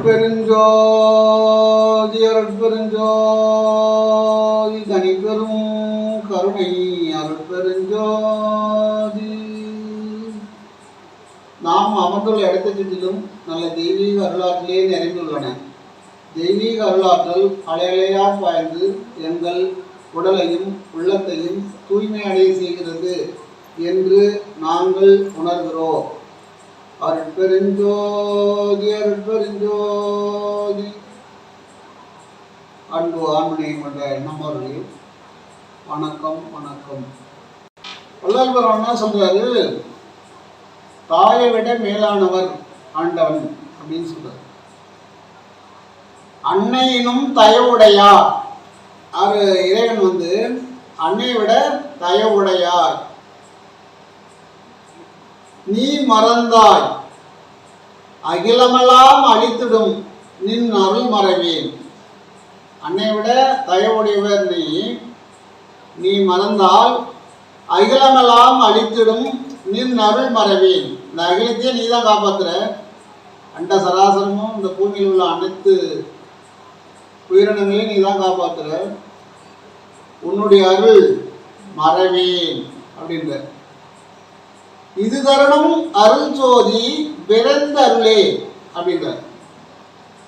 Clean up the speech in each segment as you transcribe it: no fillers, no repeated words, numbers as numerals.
அருட்பெருஞ்சோதி அருட்பெருஞ்சோதி தனிப்பெரும் கருணை அருட்பெருஞ்சோதி. நாம் அமர்ந்துள்ள இடத்தை சுற்றிலும் நல்ல தெய்வீக அருளாற்றிலே நிறைந்துள்ளன. தெய்வீக அருளாற்றல் அலையலையாக பாய்ந்து எங்கள் உடலையும் உள்ளத்தையும் தூய்மையடைய செய்கிறது என்று நாங்கள் உணர்கிறோம். அருட்பெருஞ்சோதி அருட்பெருஞ்சோதி. அன்பு ஆண்மனையும் கொண்ட நம்மவர்களே, வணக்கம் வணக்கம். வள்ளல் என்ன சொல்றாரு? தாயை விட மேலானவர் ஆண்டவன் அப்படின்னு சொல்றாரு. அன்னையினும் தயவுடையார். இறைவன் அன்னையை விட தயவுடையார். நீ மறந்தாய் அகிலமெல்லாம் அழித்திடும் நின் அருள் மறவேன். அன்னை விட தயவுடையவர் நீ மறந்தால் அகிலமெல்லாம் அழித்திடும் நின் அருள் மறவேன். இந்த அகிலத்தையே நீ தான் காப்பாத்துற. அண்ட சராசரமும் இந்த பூமியில் உள்ள அனைத்து உயிரினங்களையும் நீ தான் காப்பாத்துற. உன்னுடைய அருள் மறவேன் அப்படின்ற. இது தருணம் அருள் ஜோதி விரைந்த அருளே அப்படின்ற.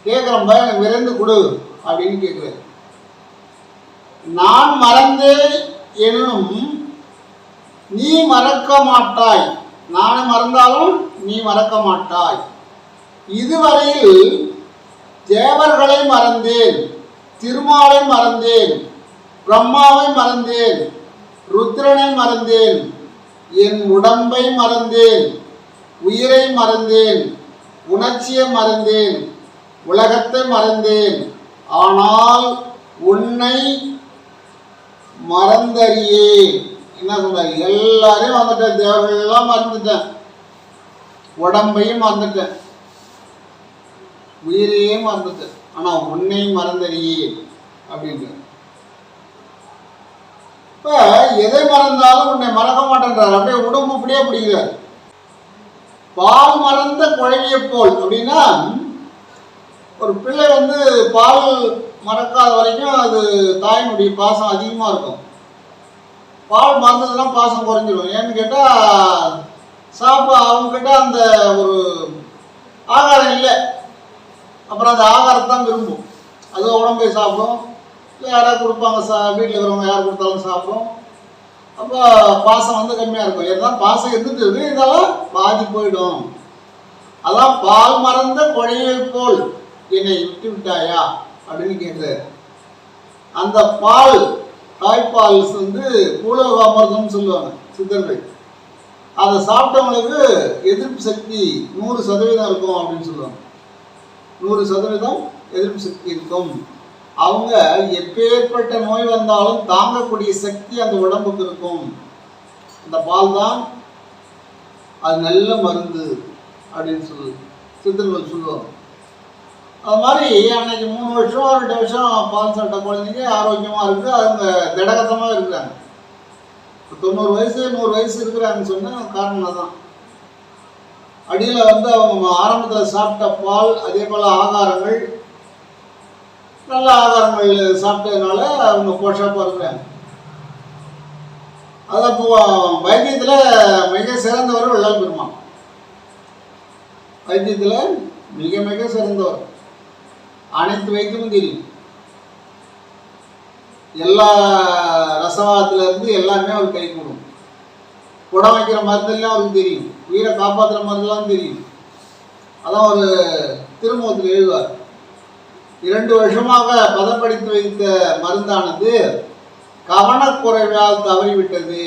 கேட்குறப்ப விரைந்து கொடு அப்படின்னு கேட்குற. நான் மறந்தே எனும் நீ மறக்க மாட்டாய். நான் மறந்தாலும் நீ மறக்க மாட்டாய். இதுவரையில் தேவர்களை மறந்தேன், திருமாலை மறந்தேன், பிரம்மாவை மறந்தேன், ருத்ரனை மறந்தேன், என் உடம்பை மறந்தேன், உயிரை மறந்தேன், உணர்ச்சியை மறந்தேன், உலகத்தை மறந்தேன். ஆனால் உன்னை மறந்தறியேன். என்ன சொல்றாரு? எல்லாரையும் வந்துட்டேன், தேவர்கள் எல்லாம் மறந்துட்டேன், உடம்பையும் மறந்துட்டேன், உயிரையும் மறந்துட்டேன், ஆனா உன்னை மறந்தறியேன் அப்படின்ற. இப்ப எதை மறந்தாலும் உன்னை மறக்க மாட்டேன்றார். அப்படியே உடம்பு அப்படியே பிடிக்கிறார். பால் மறந்த குழவியை போல் அப்படின்னா, ஒரு பிள்ளை பால் மறக்காத வரைக்கும் அது தாயினுடைய பாசம் அதிகமாக இருக்கும். பால் மறந்ததுன்னா பாசம் குறைஞ்சிடும். ஏன்னு கேட்டால் அவங்ககிட்ட அந்த ஒரு ஆகாரம் இல்லை. அப்புறம் அந்த ஆகாரத்தான் விரும்பும். அது உடம்பை சாப்பிடும். இல்லை யாராவது கொடுப்பாங்க, வீட்டில் இருக்கிறவங்க யார் கொடுத்தாலும் சாப்பிடும். அப்போ பாசம் கம்மியாக இருக்கும். எல்லாம் பாசம் இருந்துட்டு இருந்தாலும் பாதி போயிடும். அதான் பால் மறந்த குழையை போல் என்னை விட்டு விட்டாயா அப்படின்னு கேட்குறாரு. அந்த பால் தாய்ப்பால் பூலோகாமிர்தம்னு சொல்லுவாங்க சித்தர்கள். அதை சாப்பிட்டவங்களுக்கு எதிர்ப்பு சக்தி 100% இருக்கும் அப்படின்னு சொல்லுவாங்க. 100% எதிர்ப்பு சக்தி இருக்கும். அவங்க எப்பேற்பட்ட நோய் வந்தாலும் தாங்கக்கூடிய சக்தி அந்த உடம்புக்கு இருக்கும். அந்த பால் தான் அது நல்ல மருந்து அப்படின்னு சித்தர்கள் சொல்லுவாங்க. அது மாதிரி அன்னைக்கு 3 வருஷம் 2 வருஷம் பால் சாப்பிட்ட குழந்தைங்க ஆரோக்கியமாக இருக்குது. அவங்க திடகத்தமாக இருக்கிறாங்க. 90 வயசு 100 வயசு இருக்கிறாங்கன்னு சொன்னால் காரணம் தான். அடியில் அவங்க ஆரம்பத்தில் சாப்பிட்ட பால், அதே போல் ஆகாரங்கள், நல்ல ஆகாரங்கள் சாப்பிட்டதுனால அவங்க போஷாப்பாக இருக்கிறாங்க. அதான் இப்போ வைத்தியத்தில் மிக சிறந்தவர் வள்ளல் பெருமான். வைத்தியத்தில் மிக மிக சிறந்தவர். அனைத்து வைத்தியமும் தெரியும். எல்லா ரசவாதத்திலேருந்து எல்லாமே அவர் கை கூடும். குடம் வைக்கிற மருந்தெல்லாம் அவருக்கு தெரியும். உயிரை காப்பாற்றுற மருந்தெல்லாம் தெரியும். அதான் ஒரு திருமுகத்தில் எழுதுவார். 2 வருஷமாக பதப்படுத்தி வைத்த மருந்தானது கவனக்குறைவால் தவறிவிட்டது.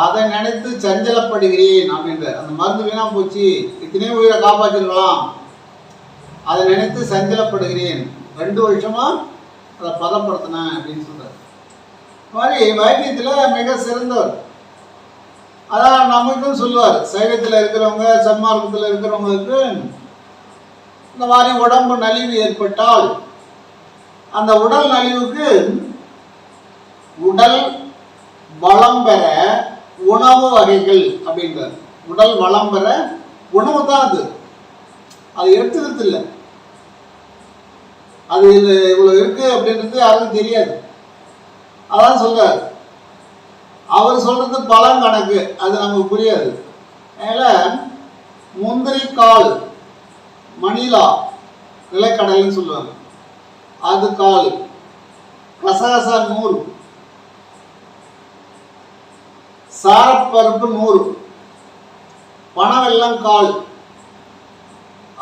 அதை நினைத்து சஞ்சலப்படுகிறேன் அப்படின்ற. அந்த மருந்து வீணா போச்சு, இத்தனையோ உயிரை காப்பாற்றிருக்கலாம், அதை நினைத்து சஞ்சலப்படுகிறேன். 2 வருஷமா அதை பதப்படுத்தினேன் அப்படின்னு சொல்றாரு. இந்த மாதிரி வைத்தியத்தில் மிக சிறந்தவர். அதான் நமக்கும் சொல்லுவார். சைவத்தில் இருக்கிறவங்க, சன்மார்க்கத்தில் இருக்கிறவங்களுக்கு இந்த மாதிரி உடம்பு நலிவு ஏற்பட்டால் அந்த உடல் நலிவுக்கு உடல் வளம் பெற உணவு வகைகள் அப்படின்றார். உடல் வளம் பெற உணவு தான் அது எடுத்துக்கிறது இல்லை. அது இவ்வளோ இருக்கு அப்படின்றது யாருக்கும் தெரியாது. அதான் சொல்றாரு. அவர் சொல்றது பழம் கணக்கு, அது நமக்கு புரியாது. அதனால முந்திரிக்கால் மணிலா நிலக்கடலைன்னு சொல்லுவாங்க, அது கால், கசகசா 100, சாரப்பருப்பு 100, பனவெல்லம் கால்.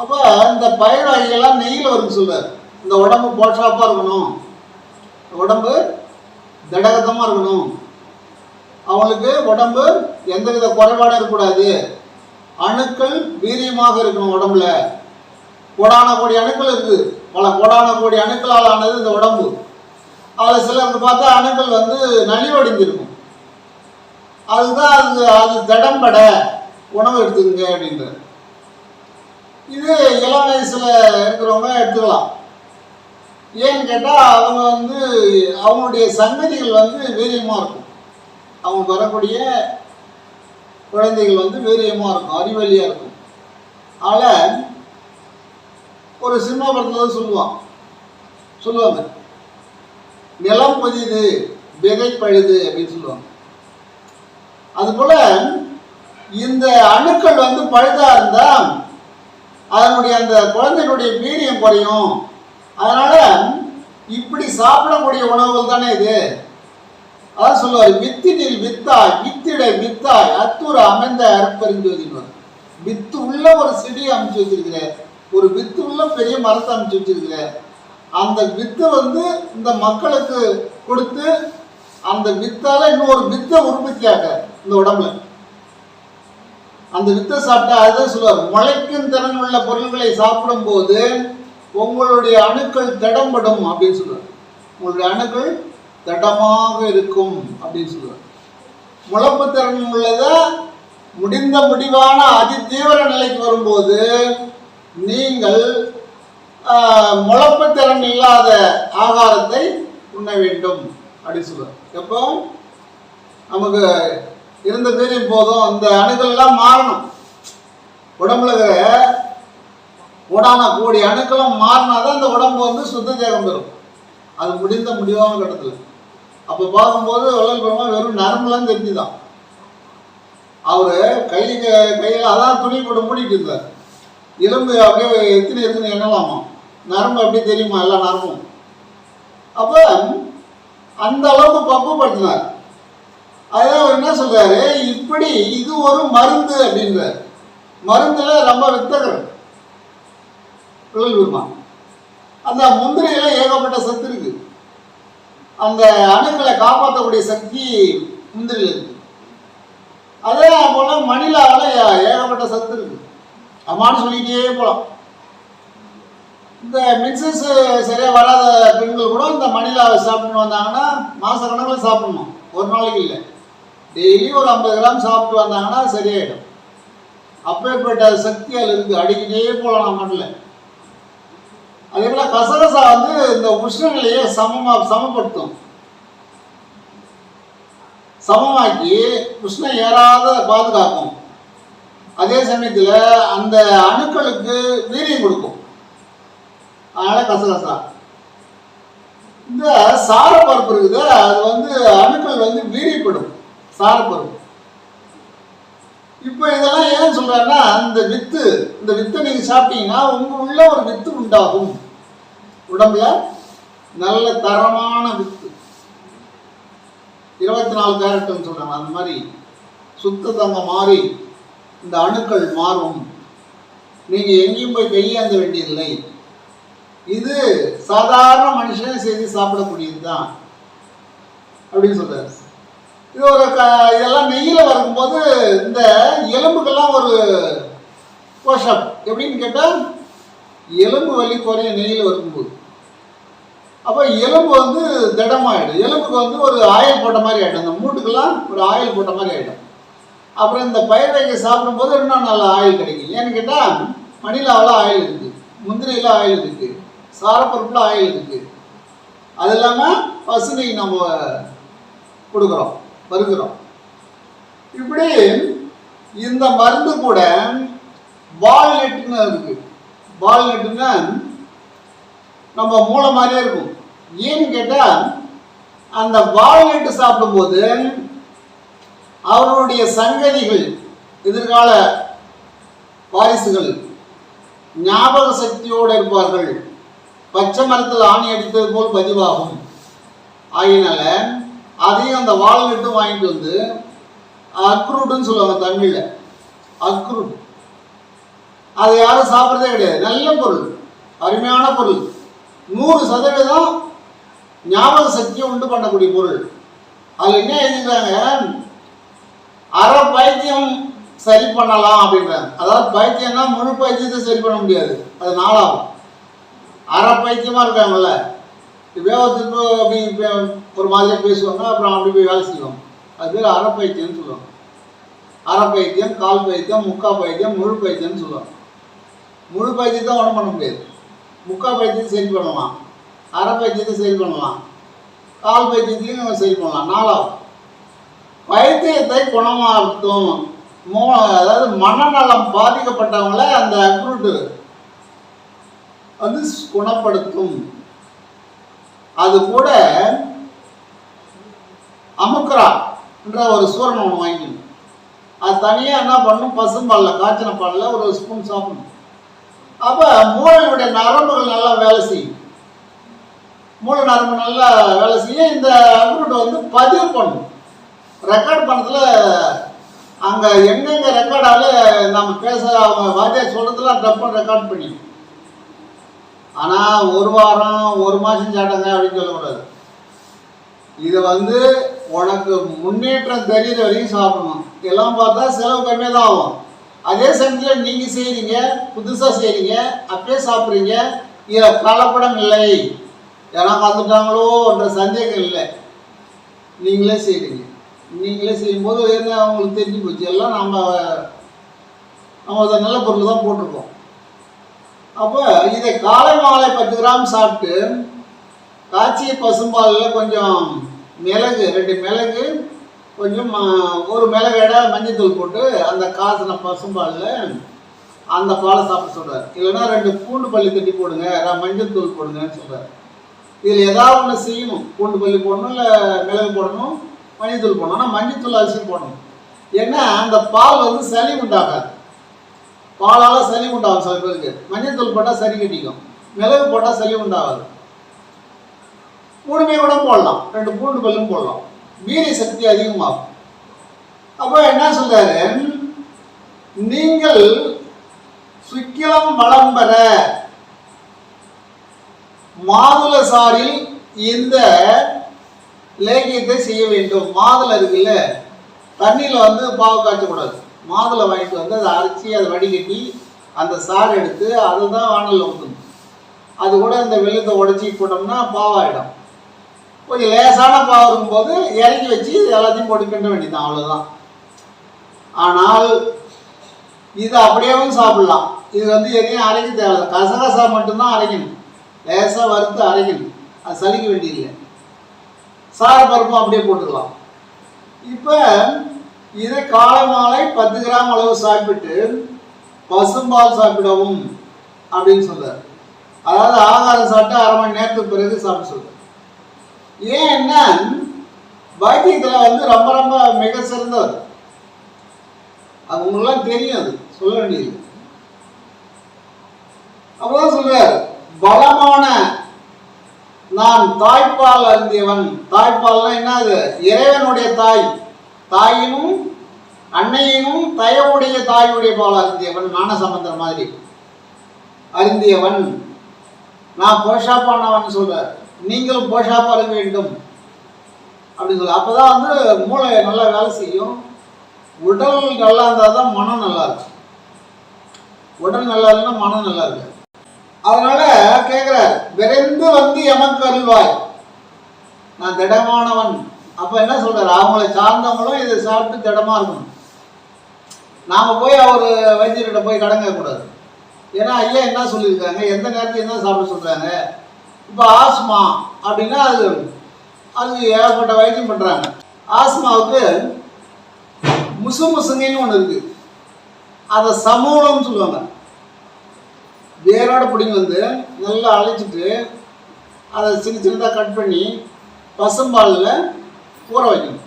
அப்போ இந்த பயிர் வகைகள்லாம் நெய்யில் வரும்னு சொல்றாரு. இந்த உடம்பு போஷாப்பாக இருக்கணும், உடம்பு திடகத்தமாக இருக்கணும், அவங்களுக்கு உடம்பு எந்தவித குறைபாடும் இருக்கக்கூடாது, அணுக்கள் வீரியமாக இருக்கணும். உடம்புல கோடான கோடி அணுக்கள் இருக்குது, பல கோடான கோடி அணுக்களால் ஆனது இந்த உடம்பு. அதில் சிலருக்கு பார்த்தா அணுக்கள் வந்து நலிவடைஞ்சிருக்கும். அதுதான் அது திடம்பட உணவு எடுத்துக்கங்க அப்படின்ற. இது இளம் வயசுல இருக்கிறவங்க எடுத்துக்கலாம். ஏன்னு கேட்டால் அவங்க வந்து அவங்களுடைய சங்கதிகள் வந்து வீரியமாக இருக்கும், அவங்க வரக்கூடிய குழந்தைகள் வந்து வீரியமாக இருக்கும், அறிவழியாக இருக்கும். அதில் ஒரு சினிமா படத்தில் சொல்லுவாங்க, நிலம் புதிது விதை பழுது அப்படின்னு சொல்லுவாங்க. அதுபோல இந்த அணுக்கள் வந்து பழுதா இருந்தா அதனுடைய அந்த குழந்தைகளுடைய வீரியம் குறையும். அதனால இப்படி சாப்பிடக்கூடிய உணவுகள் தானே இது. அதான் சொல்லுவார், வித்தினில் வித்தாய் வித்திடை வித்தாய் அத்தூர் அமைந்த அற்பறிஞ்சோதினார். வித்து உள்ள ஒரு செடியை அமைச்சு வச்சிருக்கிற, ஒரு வித்து உள்ள பெரிய மரத்தை அமைச்சு வச்சிருக்கிற, அந்த வித்தை வந்து இந்த மக்களுக்கு கொடுத்து அந்த வித்தால இன்னொரு வித்தை உற்பத்தியாக இந்த உடம்புல அந்த வித்தை சாப்பிட்டா. அதுதான் சொல்லுவார், முளைக்கும் திறன் உள்ள பொருள்களை சாப்பிடும் போது உங்களுடைய அணுக்கள் திடம்படும் அப்படின்னு சொல்லுவார். உங்களுடைய அணுக்கள் திடமாக இருக்கும் அப்படின்னு சொல்லுவார். முளைப்பு திறன் உள்ளத முடிந்த முடிவான அதி தீவிர நிலைக்கு வரும்போது நீங்கள் முளைப்பு திறன் இல்லாத ஆகாரத்தை உண்ண வேண்டும் அப்படின்னு சொல்லுவார். எப்போ நமக்கு இருந்த வீரியம் போதும், அந்த அணுக்கள் எல்லாம் மாறணும். உடம்புல கோடான கோடி அணுக்களும் மாறினாதான் அந்த உடம்பு வந்து சுத்த தேகம் பெறும். அது முடிந்த முடிவான கட்டத்தில். அப்போ பார்க்கும்போது வள்ளல் பெருமாள் வெறும் நரம்புலாம் தெரிஞ்சுதான். அவரு கையில் அதான் துணி போட்டு மூடிட்டு இருந்தார். எலும்பு அப்படியே எத்தனை இருக்குன்னு எண்ணலாமா, நரம்பு அப்படியே தெரியுமா, எல்லா நரம்பும். அப்போ அந்த அளவுக்கு பக்குவப்படுத்தினார். அதான் அவர் என்ன சொல்றாரு, இப்படி இது ஒரு மருந்து அப்படின்றார். மருந்துல ரொம்ப வித்தகர் வள்ளல் பெருமாள். அந்த முந்திரியில ஏகப்பட்ட சத்து இருக்கு, அந்த அணுக்களை காப்பாற்றக்கூடிய சக்தி முந்திரியில் இருக்கு. அதே போல மணிலாவில் ஏகப்பட்ட சத்து இருக்கு, அம்மான்னு சொல்லிட்டே போகலாம். இந்த மின்சஸ் சரியா வராத பெண்கள் கூட இந்த மணிலாவை சாப்பிட்டு வந்தாங்கன்னா மாச கணக்கில் சாப்பிடணும், ஒரு நாளைக்கு இல்லை, டெய்லி ஒரு 50 கிராம் சாப்பிட்டு வந்தாங்கன்னா சரியாயிடும். அப்பேற்பட்ட சக்தி அதில் இருக்கு, அடிக்கிட்டே போகலாம் மண்ணில். அதே போல கசகசா வந்து இந்த உஷ்ணநிலையை சமப்படுத்தும், சமமாக்கி உஷ்ணம் ஏறாத பாதுகாக்கும். அதே சமயத்தில் அந்த அணுக்களுக்கு வீரியம் கொடுக்கும். அதனால கசகசா. இந்த சாரப்பருப்பு இருக்குது, அது வந்து அணுக்கள் வந்து வீரியப்படும், சாரப்பருப்பு. இப்போ இதெல்லாம் ஏன் சொல்றேன்னா, இந்த வித்தை நீங்க சாப்பிட்டீங்கன்னா உங்க உள்ள ஒரு வித்து உண்டாகும். உடம்புல நல்ல தரமான வித்து, 24 கேரட்னு சொல்றாங்க, அந்த மாதிரி சுத்த தங்கம் மாறி இந்த அணுக்கள் மாறும். நீங்க எங்கேயும் போய் கையாந்த வேண்டியதில்லை. இது சாதாரண மனுஷன் செய்து சாப்பிடக்கூடியது தான் அப்படின்னு சொல்றாரு. இது ஒரு இதெல்லாம் நெய்யில வரும்போது இந்த எலும்புக்கெல்லாம் ஒரு போஷப் எப்படின்னு கேட்டால், எலும்பு வலி குறைய நெய்யில் வரும்போது. அப்போ எலும்பு வந்து திடமாயிடும், எலும்புக்கு வந்து ஒரு ஆயில் போட்ட மாதிரி ஆகிடும், அந்த மூட்டுக்கெல்லாம் ஒரு ஆயில் போட்ட மாதிரி ஆகிடும். அப்புறம் இந்த பயிர் வகை சாப்பிடும்போது இன்னும் நல்ல ஆயில் கிடைக்கும். ஏன்னு கேட்டால் மணிலாவில் ஆயில் இருக்குது, முந்திரியில் ஆயில் இருக்குது, சாரப்பருப்புல ஆயில் இருக்குது. அது இல்லாமல் பசுனை நம்ம கொடுக்குறோம், வருகிறோம். இப்படி இந்த மருந்து கூட வால்நட்டுன்னு இருக்கு. வால்நட்டுன்னா நம்ம மூளை மாதிரியே இருக்கும். ஏன்னு கேட்டால் அந்த வால்நட்டு சாப்பிடும்போது அவருடைய சங்கதிகள், எதிர்கால வாரிசுகள் ஞாபக சக்தியோடு இருப்பார்கள். பச்சை மரத்தில் ஆணி அடித்தது போல் பதிவாகும். ஆகினால அதையும் அந்த வால்நட்டும் வாங்கிட்டு வந்து அக்ரூட்னு சொல்லுவாங்க தமிழில், அக்ரூட். அதை யாரும் சாப்பிட்றதே கிடையாது. நல்ல பொருள், அருமையான பொருள், 100% ஞாபக சக்தியை உண்டு பண்ணக்கூடிய பொருள். அதில் என்ன எழுதிக்கிறாங்க, அரை பைத்தியம் சரி பண்ணலாம் அப்படின்றாங்க. அதாவது பைத்தியம்னா முழு பைத்தியத்தை சரி பண்ண முடியாது, அது நாளாகும். அரை பைத்தியமாக இருக்காங்கல்ல, வியாபாரத்துக்கு அப்படி ஒரு மாதிரியாக பேசுவாங்க, அப்புறம் அப்படி போய் வேலை செய்வாங்க. அது பேர் அரை பைத்தியம்னு சொல்லுவாங்க. அரை பைத்தியம், கால் பைத்தியம், முக்கா பைத்தியம், முழு பைத்தியம்னு சொல்லுவாங்க. முழு பைத்தியத்தை ஒன்றும் பண்ண முடியாது. முக்கா பைத்தியத்தை சரி பண்ணலாம், அரை பைத்தியத்தை சரி பண்ணலாம், கால் பைத்தியத்தையும் சரி பண்ணலாம், நாளாகும். பைத்தியத்தை குணமாக்கும், அதாவது மனநலம் பாதிக்கப்பட்டவங்களை அந்த அக்ரூட் வந்து குணப்படுத்தும். அது கூட அமுக்ரா என்ற ஒரு சூரணம் ஒன்று வாங்கிக்கணும். அது தனியாக என்ன பண்ணணும், பசும்பாலில், காய்ச்சின பாலில் ஒரு ஸ்பூன் சாப்பிடணும். அப்போ மூளையுடைய நரம்புகள் நல்லா வேலை செய்யும். மூளை நரம்பு நல்லா வேலை செய்ய இந்த அக்ரூட் வந்து பதிவு பண்ணும். ரெக்கார்ட் பண்ணதில் அங்கே எங்கெங்கே ரெக்கார்டால நம்ம பேச அவங்க வாத்தியார் சொல்கிறதுலாம் டப்புன்னு ரெக்கார்ட் பண்ணி. ஆனால் ஒரு வாரம் ஒரு மாதம் சாட்டங்க அப்படின்னு சொல்லக்கூடாது. இதை வந்து உனக்கு முன்னேற்றம் தெரிகிற வரைக்கும் சாப்பிடணும். எல்லாம் பார்த்தா செலவு கம்மியாக தான் ஆகும். அதே சமயத்தில் நீங்கள் செய்கிறீங்க, புதுசாக செய்கிறீங்க, அப்படியே சாப்பிட்றீங்க, இதில் கலப்படம் இல்லை, யாராவது வந்துட்டாங்களோன்ற சந்தேகம் இல்லை. நீங்களே செய்கிறீங்க. நீங்களே செய்யும்போது என்ன அவங்களுக்கு தெரிஞ்சு போச்சு, எல்லாம் நம்ம அதை நல்ல பொருள் தான் போட்டிருக்கோம். அப்போ இதை காலை மாலை 10 கிராம் சாப்பிட்டு காய்ச்சிய பசும்பாலில் கொஞ்சம் மிளகு, 2 மிளகு, கொஞ்சம் ஒரு மிளகடை மஞ்சத்தூள் போட்டு அந்த காய்ச்சின பசும்பாலில் அந்த பாலை சாப்பிட சொல்கிறார். இல்லைன்னா 2 பூண்டு பள்ளி தட்டி போடுங்க, மஞ்சத்தூள் போடுங்கன்னு சொல்கிறார். இதில் ஏதாவது ஒன்று செய்யணும். பூண்டு பள்ளி போடணும், இல்லை மிளகு போடணும், மஞ்சத்தூள் போடணும். ஆனால் மஞ்சத்தூள் அரிசி போடணும். ஏன்னா அந்த பால் வந்து சளி உண்டாகாது. பாலால் சளி உண்டாகும் சில பேருக்கு. மஞ்சத்தூள் போட்டால் சளி கட்டிக்கும், மிளகு போட்டால் சளி உண்டாகாது. மூணுமே கூட போடலாம், 2 பூண்டு பல்லும் போடலாம், வீரிய சக்தி அதிகமாகும். அப்போ என்ன சொல்றாரு, நீங்கள் சுக்கிலம் வளம் பெற மாதுளை சாறில் இந்த லேகியத்தை செய்ய வேண்டும். மாதுளை இருக்குல்ல, தண்ணியில் வந்து பாவு காய்ச்சக்கூடாது. மாதுளை வாங்கிட்டு வந்து அதை அரைச்சி அதை வடிகட்டி அந்த சாறு எடுத்து அதை தான் வானலில் ஊற்றணும். அது கூட இந்த வெள்ளத்தை உடச்சி போட்டோம்னா பாவாயிடும். கொஞ்சம் லேசான பாவு இருக்கும்போது இறக்கி வச்சு எல்லாத்தையும் போட்டு கிண்ட வேண்டியதான், அவ்வளோதான். ஆனால் இது அப்படியேவும் சாப்பிடலாம். இது வந்து எதையும் அரைக்க தேவையில்லை, கசகசா மட்டும்தான் அரைக்கணும், லேசாக வறுத்து அரைக்கணும், அது சலிக்க வேண்டியதில்லை. சாறு பருப்பும் அப்படியே போட்டுக்கலாம். இப்போ இதை காலை மாலை 10 கிராம் அளவு சாப்பிட்டு பசும்பால் சாப்பிடவும் அப்படின்னு சொல்றாரு. அதாவது ஆகாரம் சாப்பிட்டு 1/2 மணி நேரத்துக்கு பிறகு சாப்பிட சொல்றாரு. ஏன்னா வைத்தியத்தில் வந்து ரொம்ப ரொம்ப மிக சிறந்தது. அது உங்களுக்குலாம் தெரியும், அது சொல்ல வேண்டியது. அப்பதான் சொல்றாரு, பலமான நான் தாய்ப்பால் அருந்தியவன். தாய்ப்பால்னா என்ன, அது இறைவனுடைய தாய், தாயினும் அன்னையினும் தயவுடைய தாயுடைய பால் அருந்தியவன். ஞானசம்பந்தர் மாதிரி அருந்தியவன். நான் போஷாப்பானவன் சொல்றார். நீங்களும் போஷாப்பா இருக்க வேண்டும் அப்படின்னு சொல்ல. அப்பதான் வந்து மூளை நல்லா வேலை செய்யும். உடல் நல்லா இருந்தால் தான் மனம் நல்லா இருக்கும். உடல் நல்லா இல்லைன்னா மனம் நல்லா இருக்கு. அதனால கேட்கிறார், விரைந்து வந்து எமக்கு அருள்வாய், நான் திடமானவன். அப்ப என்ன சொல்றாரு, அவங்களை சார்ந்தவங்களும் இதை சாப்பிட்டு திடமா இருக்கணும். நாம போய் அவர் வைத்தியர்கிட்ட போய் கடன் கேட்கக்கூடாது. ஏன்னா ஐயா என்ன சொல்லியிருக்காங்க, எந்த நேரத்துக்கு என்ன சாப்பிட சொல்றாங்க. இப்போ ஆஸ்மா அப்படின்னா அது ஏகப்பட்ட வைத்தியம் பண்றாங்க. ஆஸ்மாவுக்கு முசுமுசுங்கன்னு ஒன்று இருக்கு, அதை சமூலம்னு சொல்லுவாங்க. வேரோட பிடிங்கி வந்து நல்லா அழைச்சிட்டு அதை சின்ன சின்னதாக கட் பண்ணி பசும்பாலில் ஊற வைக்கணும்.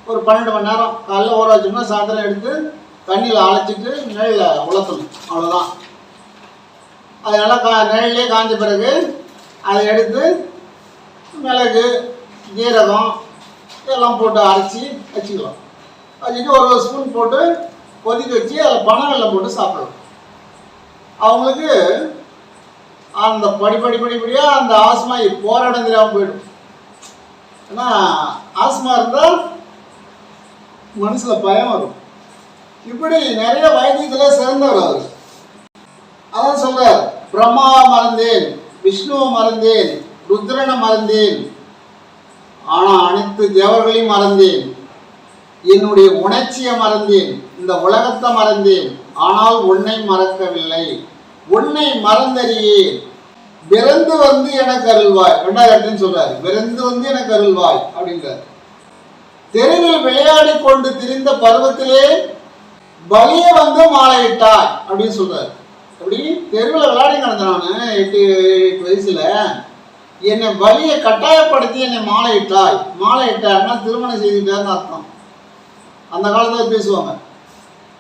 ஒரு 12 மணி நேரம் காலைல ஊற வச்சோம்னா சாயந்தரம் எடுத்து தண்ணியில் அழைச்சிட்டு நிழலில் உலர்த்தணும். அவ்வளோதான். அது நல்லா நிழல்லே காய்ஞ்ச பிறகு அதை எடுத்து மிளகு, ஜீரகம் இதெல்லாம் போட்டு அரைச்சி வச்சுக்கலாம். வச்சுட்டு ஒரு ஸ்பூன் போட்டு கொதிக்க வச்சு அதில் பனவெல்லம் போட்டு சாப்பிடலாம். அவங்களுக்கு அந்த படிப்படியாக அந்த ஆஸ்மா போகிற இடம் தெரியாமல் போயிடும். ஏன்னா ஆஸ்மா இருந்தால் மனசில் பயம் வரும். இப்படி நிறைய வைத்தியத்தில் சிறந்தவர் அவர். அதான் சொல்ற, பிரம்மாவை மறந்தேன், விஷ்ணுவை மறந்தேன், ருத்ரனை மறந்தேன், ஆனா அனைத்து தேவர்களையும் மறந்தேன், என்னுடைய உணர்ச்சியை மறந்தேன், இந்த உலகத்தை மறந்தேன், ஆனால் உன்னை மறக்கவில்லை, உன்னை மறந்தறியே, விரைந்து வந்து எனக்கு அருள்வாய். 2வது சொல்றாரு, விரைந்து வந்து எனக்கு அருள்வாய் அப்படின்றார். தெருவில் விளையாடி கொண்டு திரிந்த பருவத்திலே பலிய வந்து மாலையிட்டாய் அப்படின்னு சொல்றாரு. அப்படி தெருவில் விளையாடி கிடந்தான் 8 வயசுல, என்னை பலியை கட்டாயப்படுத்தி என்னை மாலையிட்டாய். மாலையிட்டாருன்னா திருமணம் செய்துட்டாருன்னு அர்த்தம். அந்த காலத்துல பேசுவாங்க,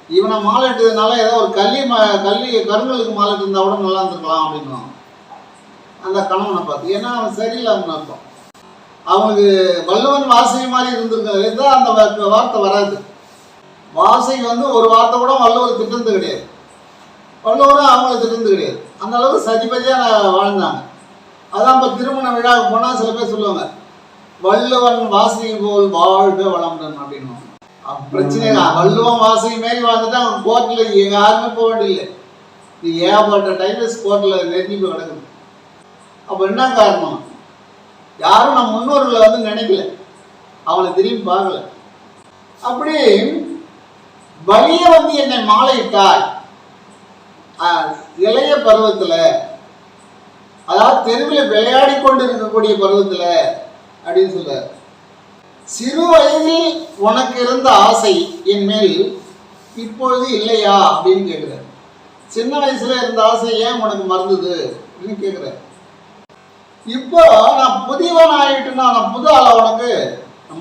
இவனை மாலையிட்டதுனால ஏதோ ஒரு கருங்கலுக்கு மாலைட்டு இருந்தா கூட நல்லா இருந்திருக்கலாம் அப்படின்னு அந்த கணவனை பார்த்து. ஏன்னா அவன் சரியில்லாமன்னு அர்த்தம். அவனுக்கு வள்ளுவன் வாசகி மாதிரி இருந்திருக்க அந்த வார்த்தை வராது. வாசகி வந்து ஒரு வார்த்தை கூட வள்ளுவர் திட்டது கிடையாது. வள்ளுவரும் அவங்கள திட்டது கிடையாது. அந்த அளவுக்கு சதிபதியாக வாழ்ந்தாங்க. அதான் இப்போ திருமண விழாவுக்கு போனால் சில பேர் சொல்லுவாங்க, வள்ளுவன் வாசகி போல் வாழ்க வளமுடன் அப்படின்னு. பிரச்சனை இல்லை, வள்ளுவன் வாசகி மாரி வாழ்ந்துட்டு அவன் கோர்ட்டில் யாருமே போக வேண்டியில்லை. நீ ஏகப்பட்ட டைம்ஸ் கோர்ட்டில் நெருங்கி போய் கிடக்குது. அப்போ என்ன காரணம்? யாரும் நம்ம முன்னோர்களை வந்து நினைக்கல, அவளை திரும்பி பார்க்கல. அப்படி வலிய வந்து என்னை மாலையிட்டாய் இளைய பருவத்தில், அதாவது தெருவில் விளையாடி கொண்டு இருக்கக்கூடிய பருவத்தில் அப்படின்னு சொல்ற. சிறு வயதில் உனக்கு இருந்த ஆசை என் மேல் இப்பொழுது இல்லையா அப்படின்னு கேட்குற. சின்ன வயசுல இருந்த ஆசை ஏன் உனக்கு மறந்தது அப்படின்னு கேட்குற. இப்போ நான் புதியவன் ஆகிட்டுன்னா நான் புது ஆளா உனக்கு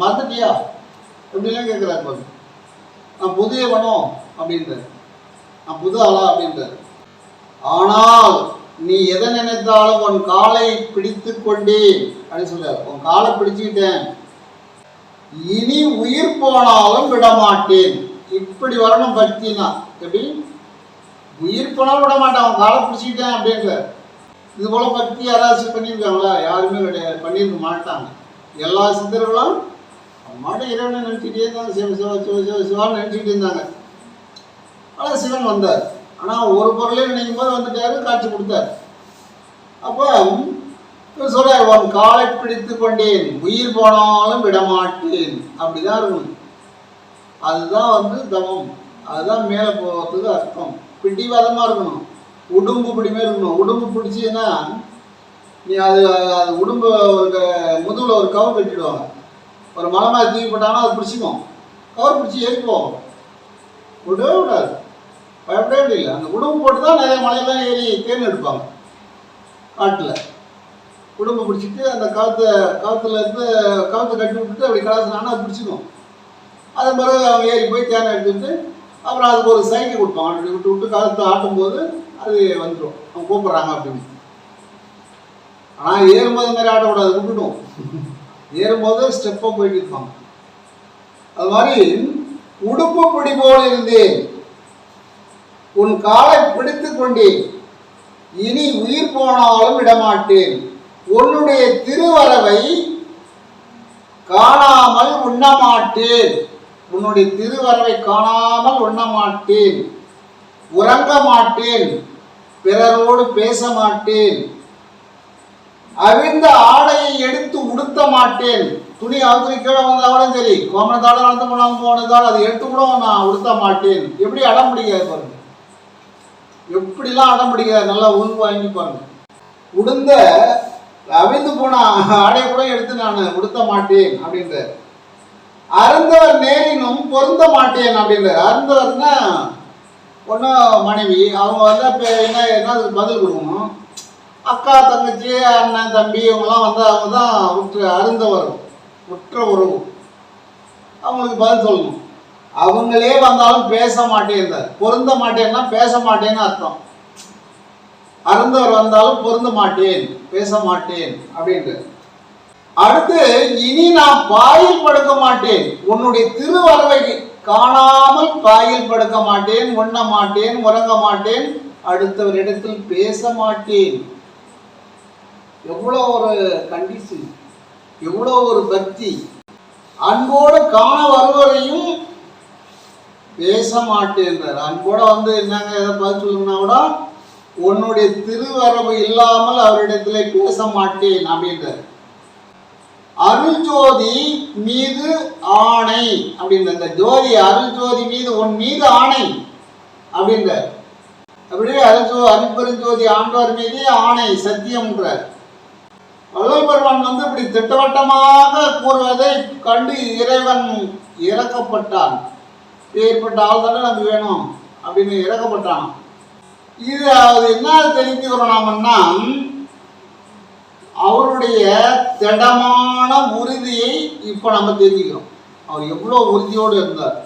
மறந்துட்டியா அப்படின்லாம் கேட்குறாரு. நான் புதியவனோ அப்படின்ற, நான் புது ஆளா அப்படின்ற. ஆனால் நீ எதை நினைத்தாலும் உன் காலை பிடித்து கொண்டேன் அப்படின்னு சொல்றாரு. உன் காலை பிடிச்சுக்கிட்டேன், இனி உயிர் போனாலும் விடமாட்டேன். இப்படி வரணும் பக்தினா. எப்படி உயிர் போனாலும் விட மாட்டேன், அவன் காலை பிடிச்சிக்கிட்டேன் அப்படின்ற. இது போல பக்தி யாராச்சும் பண்ணியிருக்காங்களா? யாருமே கிடையாது, பண்ணியிருக்க மாட்டாங்க. எல்லா சித்தர்களும் அம்மாட்ட இறைவனை நினைச்சிட்டே இருந்தாங்க, சிவ சிவ சிவ சிவ சிவான்னு நினைச்சிட்டு இருந்தாங்க. ஆனால் சிவன் வந்தார். ஆனால் ஒரு பொருளே நினைக்கும் போது வந்துட்டாரு, காட்சி கொடுத்தார். அப்போ சொல்றாரு, உன் காலை பிடித்து கொண்டேன், உயிர் போனாலும் விடமாட்டேன். அப்படிதான் இருக்கணும். அதுதான் வந்து தவம், அதுதான் மேலே போகிறதுக்கு அர்த்தம். பிடிவாதமாக இருக்கணும், உடும்பு பிடிமே இருக்கணும். உடும்பு பிடிச்சின்னா நீ அது உடும்பு ஒரு முதுகில் ஒரு கவர் கட்டிடுவாங்க, ஒரு மலை மாதிரி தூக்கி போட்டாங்கன்னா அது பிடிச்சிக்கும். கவர் பிடிச்சி ஏறி போகும், விடவே விடாது, பயப்படவே முடியல. அந்த உடும்பு போட்டு தான் நிறைய மலையெல்லாம் ஏறி தேன் எடுப்பாங்க காட்டில். உடும்பு பிடிச்சிட்டு அந்த காற்றுல இருந்து கவுத்து கட்டி விட்டுட்டு அப்படி கலாசினாங்கன்னா அது பிடிச்சிக்கும். அதன் பிறகு அவங்க ஏறி போய் தேனை எடுத்துட்டு அப்புறம் அதுக்கு ஒரு சைக்கிள் கொடுப்பாங்க. அப்படி விட்டு விட்டு காலத்தை ஆட்டும்போது அது வந்துடும், அவங்க கூப்பிட்றாங்க அப்படின்னு. ஆனால் ஏறும்போது மாதிரி ஆட்டக்கூடாது, விட்டுடும். ஏறும்போது ஸ்டெப்பாக போயிட்டு இருப்பாங்க. அது மாதிரி உடுப்பு பிடி போல் இருந்தேன், உன் காலை பிடித்து கொண்டேன், இனி உயிர் போனாலும் விடமாட்டேன், உன்னுடைய திருவரவை காணாமல் உண்ணமாட்டேன், உன்னுடைய திருவரவை காணாமல் உண்ணமாட்டேன், உறங்க மாட்டேன், பிறரோடு பேச மாட்டேன், அவிழ்ந்த ஆடையை எடுத்து உடுத்த மாட்டேன். துணி அவுத்துரி கீழே வந்தாலும் சரி, கோமணத்தாலும் வளர்ந்து போனதால் அதை எடுத்து கூட நான் உடுத்த மாட்டேன். எப்படி அடம் பிடிக்காது பாருங்க, எப்படிலாம் அடம் பிடிக்காது, நல்லா உள்வு வாங்கி பாருங்க. உடுந்த அவிழ்ந்து போன ஆடையை கூட எடுத்து நான் உடுத்த மாட்டேன் அப்படின்ற. அருந்தவர் நேரினும் பொருந்த மாட்டேன் அப்படின்ற. அருந்தவர்னா ஒன்றும் மனைவி, அவங்க வந்து இப்போ என்ன பதில் கொடுக்கணும், அக்கா தங்கச்சி அண்ணன் தம்பி இவங்கெல்லாம் வந்து அவங்க தான் உற்ற உறவு. அவங்களுக்கு பதில் சொல்லணும். அவங்களே வந்தாலும் பேச மாட்டேன், பொருந்த மாட்டேன்னா பேச மாட்டேன்னு அர்த்தம். அருந்தவர் வந்தாலும் பொருந்த மாட்டேன், பேச மாட்டேன் அப்படின்ட்டு. அடுத்து, இனி நான் பாயில் படுக்க மாட்டேன், உன்னுடைய திருவரவை காணாமல் பாயில் படுக்க மாட்டேன், உண்ண மாட்டேன், உறங்க மாட்டேன், அடுத்தவரிடத்தில் பேச மாட்டேன். எவ்வளோ ஒரு கண்டிஷன், எவ்வளோ ஒரு பக்தி. அன்போடு காண வருவரையும் பேச மாட்டேன்றார். அன்போட வந்து என்னங்க எதை பார்த்து சொல்லுங்கன்னா கூட, உன்னுடைய திருவரவு இல்லாமல் அவரிடத்துல பேச மாட்டேன் அப்படின்றார். அருள் ஜோதி மீது ஆணை அப்படின்ற, இந்த ஜோதி அருள் ஜோதி மீது உன் மீது ஆணை அப்படின்றார். அப்படியே அருட்பெருஞ்சோதி ஆண்டவர் மீதே ஆணை சத்தியம்ன்றார். வள்ளல் பெருமான் வந்து இப்படி திட்டவட்டமாக கூறுவதை கண்டு இறைவன் இறக்கப்பட்டான். ஏற்பட்ட ஆள் தானே நமக்கு வேணும் அப்படின்னு இறக்கப்பட்டான். இது என்ன தெரிஞ்சுக்கிறோம் நாமன்னா, அவருடைய திடமான உறுதியை இப்ப நம்ம தெரிஞ்சுக்கிறோம். அவர் எவ்வளவு உறுதியோடு இருந்தார்.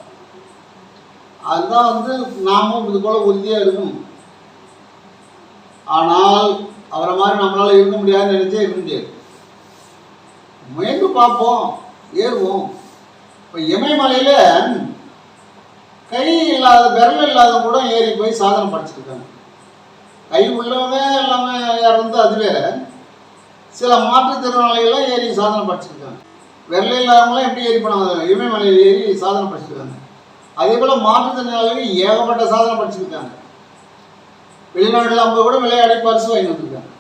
அதுதான் வந்து நாமும் இது போல உறுதியா இருக்கணும். ஆனால் அவரை மாதிரி நம்மளால இருக்க முடியாதுன்னு நினைச்சே இருக்க முடியாது. முயன்று பார்ப்போம், ஏறுவோம். இப்போ இமயமலையில கை இல்லாத விரல் இல்லாத கூட ஏறி போய் சாதனை படிச்சிருக்காங்க. கை உள்ளவங்க எல்லாமே இறந்து அது வேற. சில மாற்றுத்திறனாளிகள்லாம் ஏறி சாதனை படிச்சிருக்காங்க. விரல் இல்லாதவங்களாம் எப்படி ஏறி போனாங்க, இமயமலையில் ஏறி சாதனை படிச்சிருக்காங்க. அதே போல் மாற்றுத்திறனாளிகள் ஏகப்பட்ட சாதனை படிச்சிருக்காங்க. வெளிநாடுல அவங்க கூட விளையாடி பரிசு வாங்கி வந்திருக்காங்க.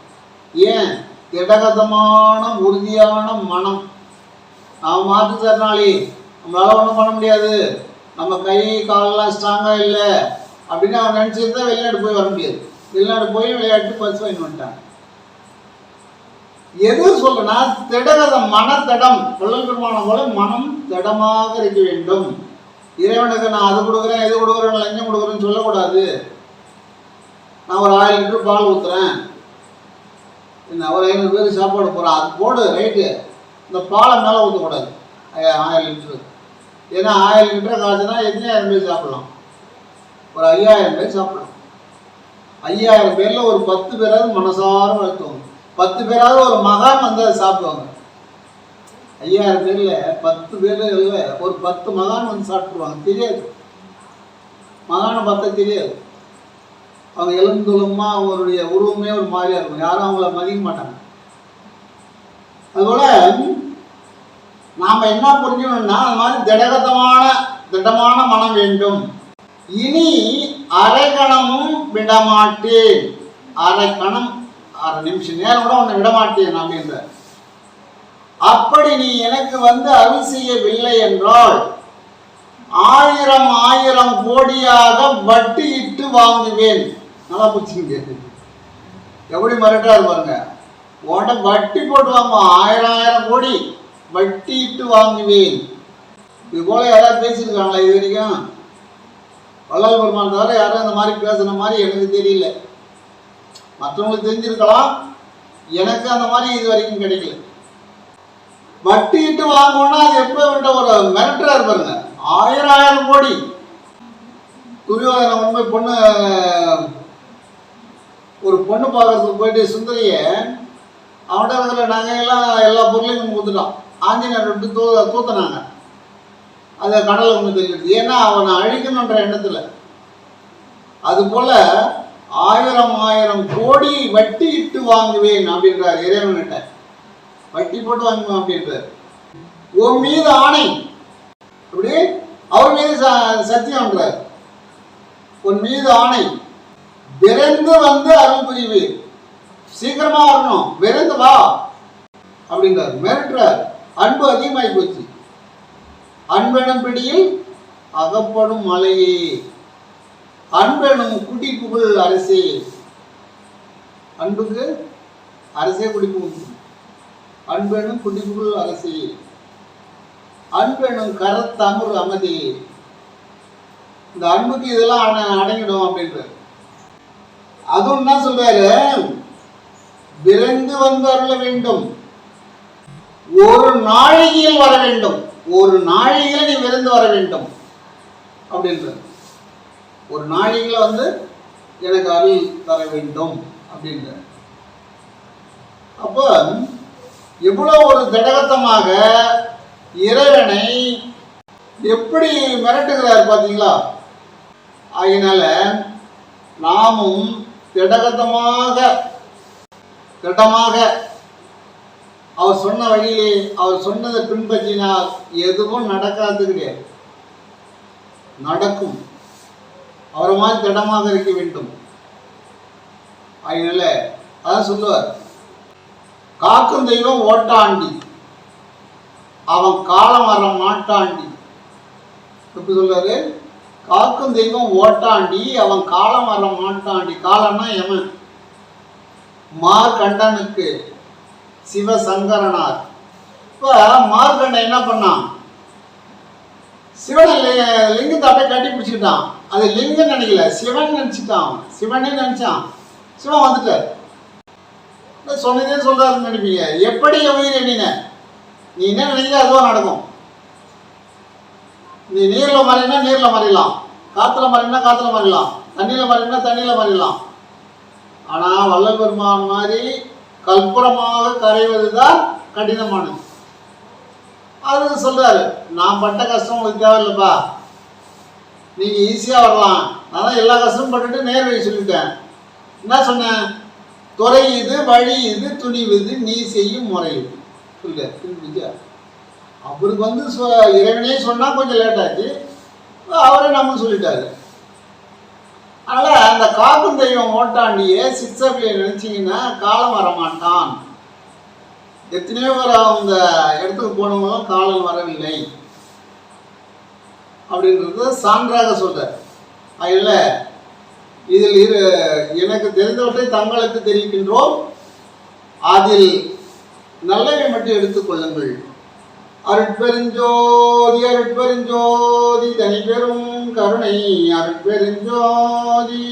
ஏன்? திடகதமான உறுதியான மனம். நாம் மாற்றுத்திறனாளி, நம்மளால ஒன்றும் பண்ண முடியாது, நம்ம கை காலெல்லாம் ஸ்ட்ராங்கா இல்லை அப்படின்னு அவன் நினைச்சிருந்தா வெளிநாடு போய் வர முடியாது. வெளிநாடு போய் விளையாட்டு பரிசு வாங்கி வந்துட்டாங்க. எது சொல்றேன்னா, திடகதம் மனத்திடம். வள்ளல் பெருமானம் போல மனம் திடமாக இருக்க வேண்டும். இறைவனுக்கு நான் அது கொடுக்குறேன் இது கொடுக்குறேன் லஞ்சம் கொடுக்குறேன்னு சொல்லக்கூடாது. நான் ஒரு 1000 லிட்டர் பால் ஊற்றுறேன், ஒரு 500 பேருக்கு சாப்பாடு போகிறேன், அது போடு ரைட்டு. இந்த பாலை மேலே ஊற்றக்கூடாது 1000 லிட்டரு. ஏன்னா 1000 லிட்டர் காய்ச்சுனா எத்தனை 1000 பேர் சாப்பிடலாம்? ஒரு 5000 பேர் சாப்பிடலாம். 5000 பேரில் ஒரு 10 பேராவது மனசார வளர்த்துவாங்க. 10 பேராவது ஒரு மகான் வந்து அதை சாப்பிடுவாங்க. 5000 பேரில் 10 பேர் இல்லை, ஒரு 10 மகான் வந்து சாப்பிடுவாங்க. தெரியாது, மகானை பார்த்தா தெரியாது. அவங்க எலும்புமா அவங்களுடைய உருவமே ஒரு மாதிரியா இருக்கும். யாரும் அவங்கள மதிக்க மாட்டாங்க. அதுபோல நாம என்ன புரிஞ்சுக்கணும்னா, அது மாதிரி திடமான மனம் வேண்டும். இனி அரைக்கணமும் விடமாட்டேன். அரை நிமிஷம் நேரம் கூட உன்னை விடமாட்டேன் அப்படின்ற. அப்படி நீ எனக்கு வந்து அருள் செய்யவில்லை என்றால் 1000 கோடியாக வட்டி இட்டு வாங்குவேன். நல்லா புரிச்சுங்க, எப்படி மிரட்டாரு பாருங்க. உன்ட வட்டி போட்டு வாங்க, 1000 கோடி வட்டி இட்டு வாங்குவேன். இது போல யாராவது பேசியிருக்காங்களா இது வரைக்கும்? வள்ளல் பெருமான் தவிர யாரும் இந்த மாதிரி பேசுன மாதிரி எனக்கு தெரியல. மற்றவங்களுக்கு தெரிஞ்சிருக்கலாம், எனக்கு அந்த மாதிரி இது வரைக்கும் கிடைக்கல. வட்டி இட்டு வாங்கணும்னா அது எப்ப விட்ட ஒரு மிரட்டரா இருப்பாருங்க. 1000 கோடி. துரியோதன உண்மை ஒரு பொண்ணு பார்க்கறதுக்கு போயிட்டு சுந்தரிய அவன்கிட்ட இருக்கிற நகையெல்லாம் எல்லா பொருளையும் கொடுத்துட்டான். ஆஞ்சநேயர் விட்டு தூத்தினாங்க. அதை கடலை ஒன்று தெரியுது. ஏன்னா அவனை அழிக்கணுன்ற எண்ணத்துல. அது போல 1000 கோடி வட்டி இட்டு வாங்குவேன் அப்படின்றார் இறைவன்கிட்ட. வட்டி போட்டு வாங்குவேன் அப்படின்றார். உன் மீது ஆணை, அப்படி அவர் மீது சத்தியம்ன்றார். உன் மீது ஆணை, விரைந்து வந்து அருள் புரிவு. சீக்கிரமா வரணும், விரைந்து வா அப்படின்றார். மிரட்டுறார். அன்பு அதிகமாகி போச்சு. அன்பெனும் பிடியில் அகப்படும் மலையே, அன்பெனும் குடிப்புகள் அரசே. அன்புக்கு அரசே குடிப்பு. அன்பெனும் குடிப்புகள் அரசே, அன்பெனும் கரத்தமுர் அமதி. இந்த அன்புக்கு இதெல்லாம் அடங்கிடும் அப்படின்ற. அதுவும் என்ன சொல்றாரு, விரைந்து வந்து அருள வேண்டும். ஒரு நாழிகையில் வர வேண்டும். ஒரு நாழிகையில் நீ விரைந்து வர வேண்டும் அப்படின்றது. ஒரு நாழிகையில் வந்து எனக்கு அருள் தர வேண்டும் அப்படின்ற. அப்போ எவ்வளவு ஒரு திடகத்தமாக இறைவனை எப்படி மிரட்டுகிறார் பார்த்தீங்களா? ஆகினால நாமும் திடகத்தமாக அவர் சொன்ன வழியிலே அவர் சொன்னதை பின்பற்றினால் எதுவும் நடக்காது கிடையாது. நடக்கும். அவரை மாதிரி திடமாக இருக்க வேண்டும். அதனால அதான் சொல்லுவார், காக்கும் தெய்வம் ஓட்டாண்டி அவன் காலம் வர மாட்டாண்டி. எப்படி சொல்றாரு? காக்கும் தெய்வம் ஓட்டாண்டி அவன் காலம் வர மாட்டாண்டி. காலம்னா எமன். மார்கண்டனுக்கு சிவசங்கரனார். இப்ப மார்கண்டன் என்ன பண்ணான்? சிவனை லிங்கத்தை அப்படியே கட்டி பிடிச்சிக்கிட்டான். அது லிங்கம் நினைக்கல, சிவன் நினைச்சிட்டான். சிவனே நினைச்சான். சிவன் வந்துட்டார். சொன்னதே சொல்றாருன்னு நினைப்பீங்க. எப்படி உயிர் எண்ணின? நீ என்ன நினைக்கிற அதுவும் நடக்கும். நீ நீர்ல மறைனா நீர்ல மறையலாம், காத்துல மறைனா காத்துல மறையலாம், தண்ணியில மறைனா தண்ணியில மறையலாம். ஆனா வள்ளல் பெருமான் மாதிரி கற்பூரமாக கரைவதுதான் கடினமானது. அது சொல்றாரு, நான் பட்ட கஷ்டம் உங்களுக்கு தேவையில்லைப்பா, நீங்க ஈஸியா வரலாம். நான் எல்லா கஷ்டமும் பட்டுட்டு நேர் வழி சொல்லிட்டேன். என்ன சொன்னேன்? துறை இது, வழி இது, துணிவுது, நீ செய்யும் முறை இது சொல்ல. அவருக்கு வந்து இறைவனே சொன்னா கொஞ்சம் லேட் ஆச்சு, அவரே நம்ம சொல்லிட்டாரு. அதனால அந்த காக்கும் தெய்வம் ஓட்டாண்டியே சிக்ஸபிளை நினைச்சிங்கன்னா காலம் வரமாட்டான். எத்தனையோ பேர் அந்த இடத்துக்கு போனவங்களும் காலம் வரவில்லை அப்படின்றது சான்றாக சொல்ற. அதில் இதில் எனக்கு தெரிந்தவற்றை தங்களுக்கு தெரிவிக்கின்றோம், அதில் நல்லவை மட்டும் எடுத்துக்கொள்ளுங்கள். அருட்பெருஞ்சோதி அருட்பெருஞ்சோதி தனி பெரும் கருணை அருட்பெருஞ்சோதி.